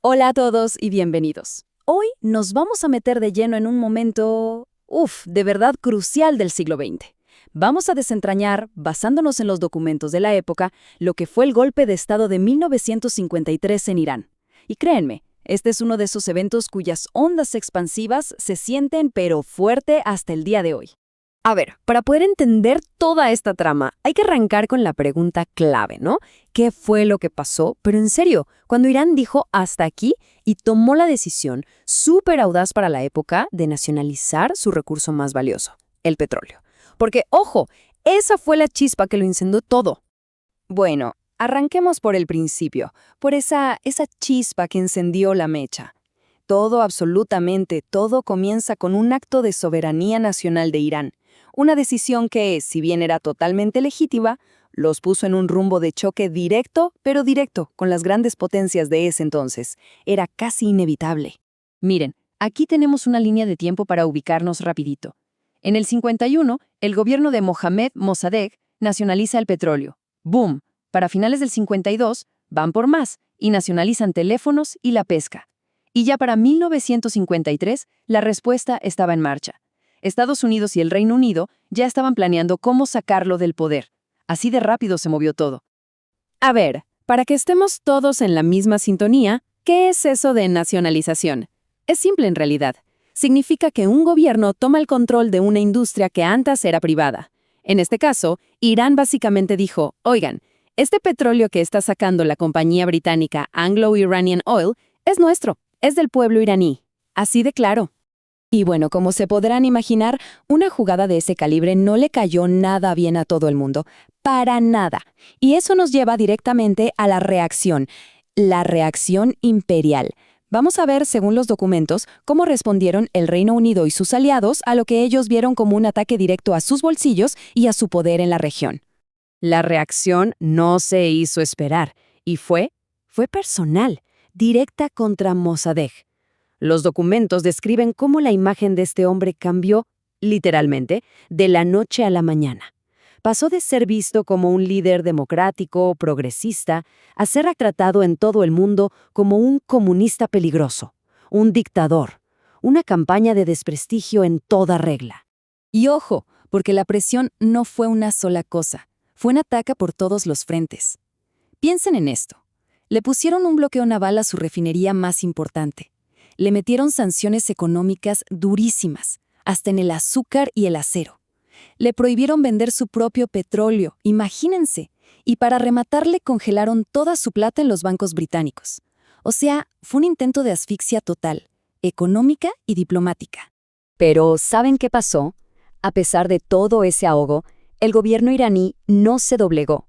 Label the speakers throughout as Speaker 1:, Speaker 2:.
Speaker 1: Hola a todos y bienvenidos. Hoy nos vamos a meter de lleno en un momento, de verdad crucial del siglo XX. Vamos a desentrañar, basándonos en los documentos de la época, lo que fue el golpe de Estado de 1953 en Irán. Y créanme, este es uno de esos eventos cuyas ondas expansivas se sienten pero fuerte hasta el día de hoy.
Speaker 2: A ver, para poder entender toda esta trama, hay que arrancar con la pregunta clave, ¿no? ¿Qué fue lo que pasó? Pero en serio, cuando Irán dijo hasta aquí y tomó la decisión súper audaz para la época de nacionalizar su recurso más valioso, el petróleo. Porque, ojo, esa fue la chispa que lo incendió todo. Bueno, arranquemos por el principio, por esa chispa que encendió la mecha. Todo, absolutamente todo, comienza con un acto de soberanía nacional de Irán. Una decisión que, si bien era totalmente legítima, los puso en un rumbo de choque directo, pero directo, con las grandes potencias de ese entonces. Era casi inevitable.
Speaker 1: Miren, aquí tenemos una línea de tiempo para ubicarnos rapidito. En el 51, el gobierno de Mohammad Mossadegh nacionaliza el petróleo. ¡Boom! Para finales del 52, van por más y nacionalizan teléfonos y la pesca. Y ya para 1953, la respuesta estaba en marcha. Estados Unidos y el Reino Unido ya estaban planeando cómo sacarlo del poder. Así de rápido se movió todo.
Speaker 2: A ver, para que estemos todos en la misma sintonía, ¿qué es eso de nacionalización? Es simple en realidad. Significa que un gobierno toma el control de una industria que antes era privada. En este caso, Irán básicamente dijo, oigan, este petróleo que está sacando la compañía británica Anglo-Iranian Oil es nuestro, es del pueblo iraní. Así de claro. Y bueno, como se podrán imaginar, una jugada de ese calibre no le cayó nada bien a todo el mundo. Para nada. Y eso nos lleva directamente a la reacción imperial. Vamos a ver, según los documentos, cómo respondieron el Reino Unido y sus aliados a lo que ellos vieron como un ataque directo a sus bolsillos y a su poder en la región. La reacción no se hizo esperar y fue personal, directa contra Mossadegh. Los documentos describen cómo la imagen de este hombre cambió, literalmente, de la noche a la mañana. Pasó de ser visto como un líder democrático, progresista, a ser retratado en todo el mundo como un comunista peligroso, un dictador, una campaña de desprestigio en toda regla.
Speaker 1: Y ojo, porque la presión no fue una sola cosa, fue un ataque por todos los frentes. Piensen en esto. Le pusieron un bloqueo naval a su refinería más importante. Le metieron sanciones económicas durísimas, hasta en el azúcar y el acero. Le prohibieron vender su propio petróleo, imagínense, y para rematarle congelaron toda su plata en los bancos británicos. O sea, fue un intento de asfixia total, económica y diplomática.
Speaker 2: Pero, ¿saben qué pasó? A pesar de todo ese ahogo, el gobierno iraní no se doblegó.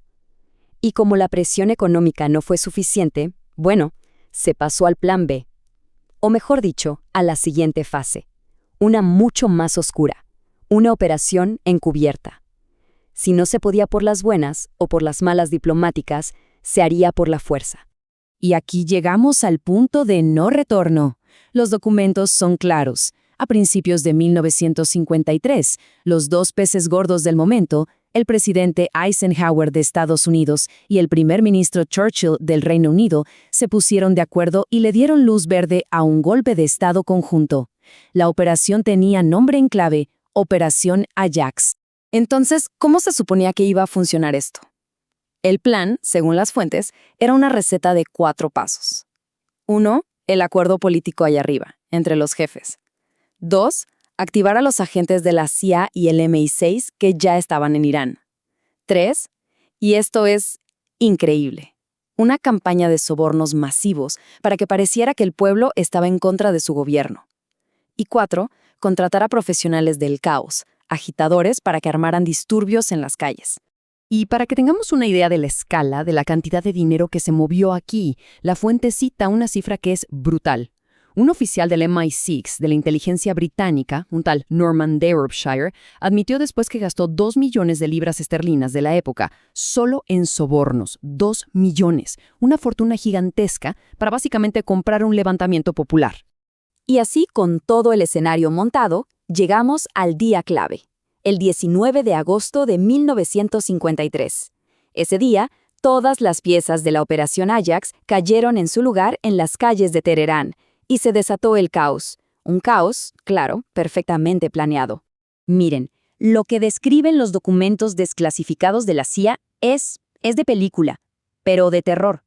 Speaker 2: Y como la presión económica no fue suficiente, bueno, se pasó al plan B. O mejor dicho, a la siguiente fase, una mucho más oscura, una operación encubierta. Si no se podía por las buenas o por las malas diplomáticas, se haría por la fuerza. Y aquí llegamos al punto de no retorno. Los documentos son claros. A principios de 1953, los dos peces gordos del momento, el presidente Eisenhower de Estados Unidos y el primer ministro Churchill del Reino Unido, se pusieron de acuerdo y le dieron luz verde a un golpe de Estado conjunto. La operación tenía nombre en clave, Operación Ajax. Entonces, ¿cómo se suponía que iba a funcionar esto? El plan, según las fuentes, era una receta de 4 pasos. 1. El acuerdo político allá arriba, entre los jefes. 2. Activar a los agentes de la CIA y el MI6 que ya estaban en Irán. 3. Y esto es increíble. Una campaña de sobornos masivos para que pareciera que el pueblo estaba en contra de su gobierno. Y 4. Contratar a profesionales del caos, agitadores para que armaran disturbios en las calles. Y para que tengamos una idea de la escala, de la cantidad de dinero que se movió aquí, la fuente cita una cifra que es brutal. Un oficial del MI6, de la inteligencia británica, un tal Norman Derbyshire, admitió después que gastó 2 millones de libras esterlinas de la época solo en sobornos. 2 millones. Una fortuna gigantesca para básicamente comprar un levantamiento popular.
Speaker 1: Y así, con todo el escenario montado, llegamos al día clave, el 19 de agosto de 1953. Ese día,
Speaker 2: Todas las piezas de la Operación Ajax cayeron en su lugar en las calles de Teherán, y se desató el caos. Un caos, claro, perfectamente planeado.
Speaker 1: Miren, lo que describen los documentos desclasificados de la CIA es de película, pero de terror.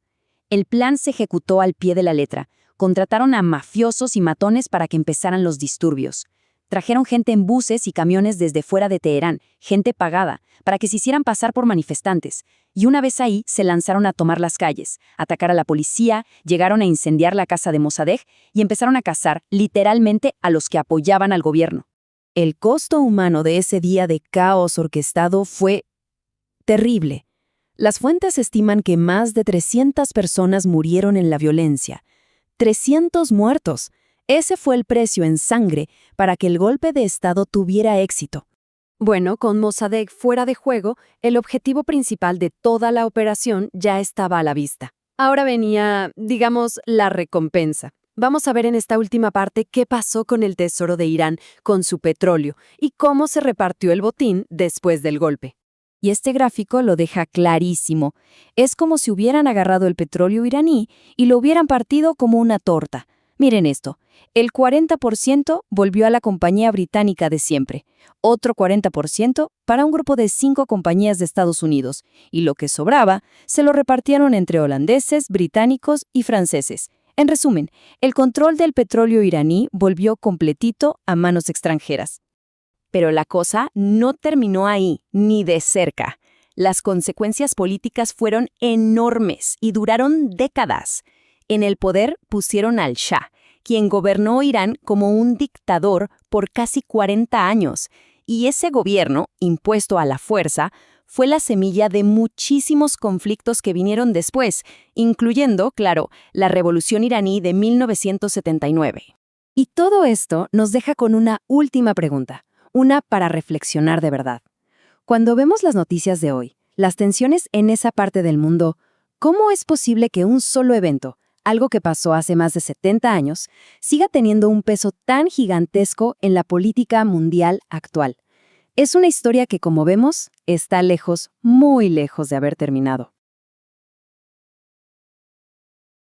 Speaker 1: El plan se ejecutó al pie de la letra. Contrataron a mafiosos y matones para que empezaran los disturbios. Trajeron gente en buses y camiones desde fuera de Teherán, gente pagada, para que se hicieran pasar por manifestantes. Y una vez ahí, se lanzaron a tomar las calles, atacar a la policía, llegaron a incendiar la casa de Mossadegh y empezaron a cazar, literalmente, a los que apoyaban al gobierno. El costo humano de ese día de caos orquestado fue terrible. Las fuentes estiman que más de 300 personas murieron en la violencia. 300 muertos. Ese fue el precio en sangre para que el golpe de Estado tuviera éxito.
Speaker 2: Bueno, con Mossadegh fuera de juego, el objetivo principal de toda la operación ya estaba a la vista. Ahora venía, digamos, la recompensa. Vamos a ver en esta última parte qué pasó con el tesoro de Irán, con su petróleo, y cómo se repartió el botín después del golpe.
Speaker 1: Y este gráfico lo deja clarísimo. Es como si hubieran agarrado el petróleo iraní y lo hubieran partido como una torta. Miren esto, el 40% volvió a la compañía británica de siempre, otro 40% para un grupo de 5 compañías de Estados Unidos, y lo que sobraba se lo repartieron entre holandeses, británicos y franceses. En resumen, el control del petróleo iraní volvió completito a manos extranjeras. Pero la cosa no terminó ahí, ni de cerca. Las consecuencias políticas fueron enormes y duraron décadas. En el poder pusieron al Shah, quien gobernó Irán como un dictador por casi 40 años, y ese gobierno, impuesto a la fuerza, fue la semilla de muchísimos conflictos que vinieron después, incluyendo, claro, la Revolución iraní de 1979. Y todo esto nos deja con una última pregunta, una para reflexionar de verdad. Cuando vemos las noticias de hoy, las tensiones en esa parte del mundo, ¿cómo es posible que un solo evento, algo que pasó hace más de 70 años, siga teniendo un peso tan gigantesco en la política mundial actual? Es una historia que, como vemos, está lejos, muy lejos de haber terminado.